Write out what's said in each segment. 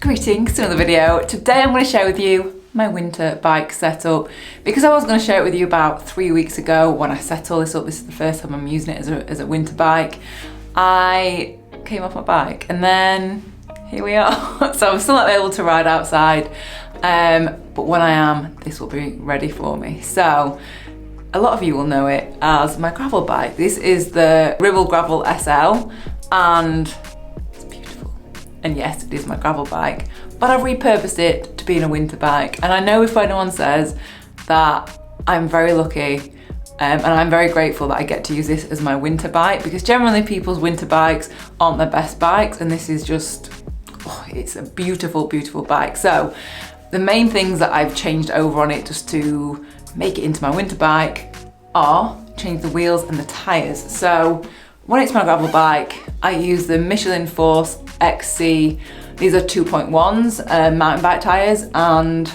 Greetings to another video. Today I'm going to share with you my winter bike setup because I was going to share it with you about 3 weeks ago when I set all this up. This is the first time I'm using it as a winter bike. I came off my bike and then here we are. So I'm still not able to ride outside, but when I am, this will be ready for me. So a lot of you will know it as my gravel bike. This is the Ribble Gravel SL and it's beautiful. And yes, it is my gravel bike, but I've repurposed it to being a winter bike. And I know if anyone says that I'm very lucky and I'm very grateful that I get to use this as my winter bike, because generally people's winter bikes aren't their best bikes, and this is just, oh, it's a beautiful, beautiful bike. So the main things that I've changed over on it just to make it into my winter bike are change the wheels and the tires. So when it's my gravel bike, I use the Michelin Force XC. These are 2.1s mountain bike tires, and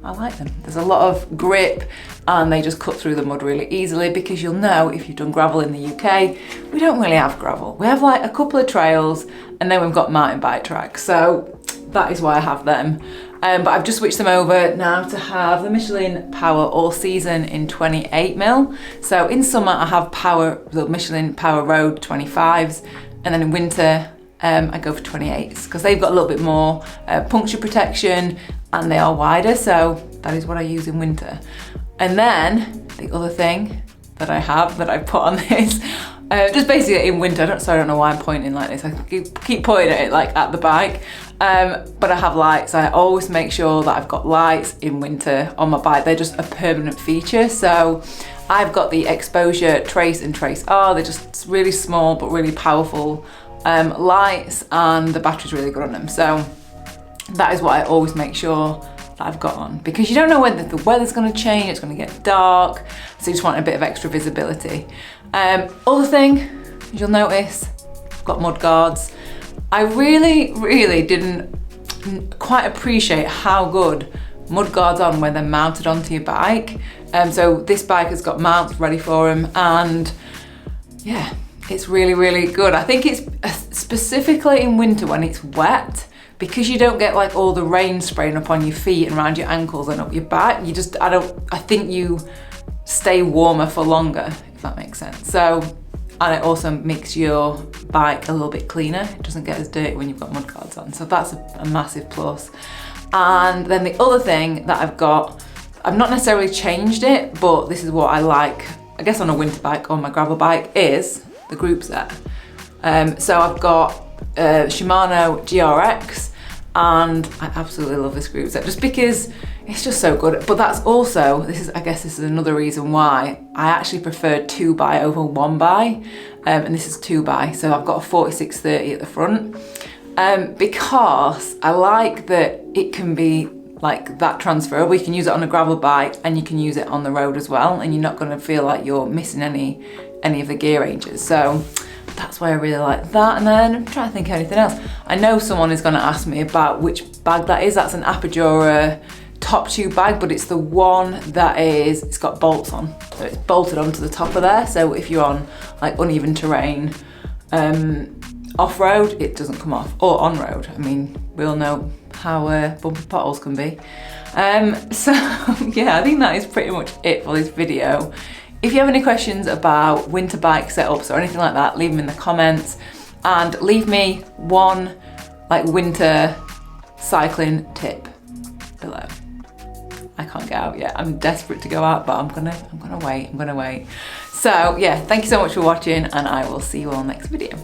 I like them. There's a lot of grip and they just cut through the mud really easily, because you'll know if you've done gravel in the UK, we don't really have gravel. We have like a couple of trails and then we've got mountain bike tracks. So that is why I have them. But I've just switched them over now to have the Michelin Power All Season in 28mm. So in summer I have the Michelin Power Road 25s, and then in winter I go for 28s because they've got a little bit more puncture protection and they are wider. So that is what I use in winter. And then the other thing that I have that I put on this, just basically in winter, I don't know why I'm pointing like this. I keep pointing at it like at the bike. But I have lights. I always make sure that I've got lights in winter on my bike. They're just a permanent feature. So I've got the Exposure Trace and Trace R. They're just really small but really powerful lights, and the battery's really good on them. So that is what I always make sure that I've got on, because you don't know when the weather's going to change. It's going to get dark, so you just want a bit of extra visibility. Other thing you'll notice, I've got mud guards. I really didn't quite appreciate how good mud guards are when they're mounted onto your bike. So this bike has got mounts ready for them, and yeah, it's really good. I think it's specifically in winter when it's wet, because you don't get like all the rain spraying up on your feet and around your ankles and up your back. I think you stay warmer for longer, if that makes sense. So, and it also makes your bike a little bit cleaner. It doesn't get as dirty when you've got mud guards on. So that's a massive plus. And then the other thing that I've got, I've not necessarily changed it, but this is what I like, I guess on a winter bike or my gravel bike, is the Groupset. So I've got Shimano GRX, and I absolutely love this Groupset just because it's just so good. But that's also, I guess this is another reason why I actually prefer 2x over 1x, and this is 2x. So I've got a 4630 at the front, because I like that it can be like that transferable. You can use it on a gravel bike and you can use it on the road as well, and you're not going to feel like you're missing any of the gear ranges. So that's why I really like that. And then I'm trying to think of anything else. I know someone is going to ask me about which bag that is. That's an Apogora top tube bag, but it's the one that it's got bolts on. So it's bolted onto the top of there. So if you're on like uneven terrain, off-road, it doesn't come off, or on-road. I mean, we all know how bumpy potholes can be. So yeah, I think that is pretty much it for this video. If you have any questions about winter bike setups or anything like that, leave them in the comments, and leave me one like winter cycling tip below. I can't get out yet. I'm desperate to go out, but I'm gonna wait. So yeah, thank you so much for watching, and I will see you all next video.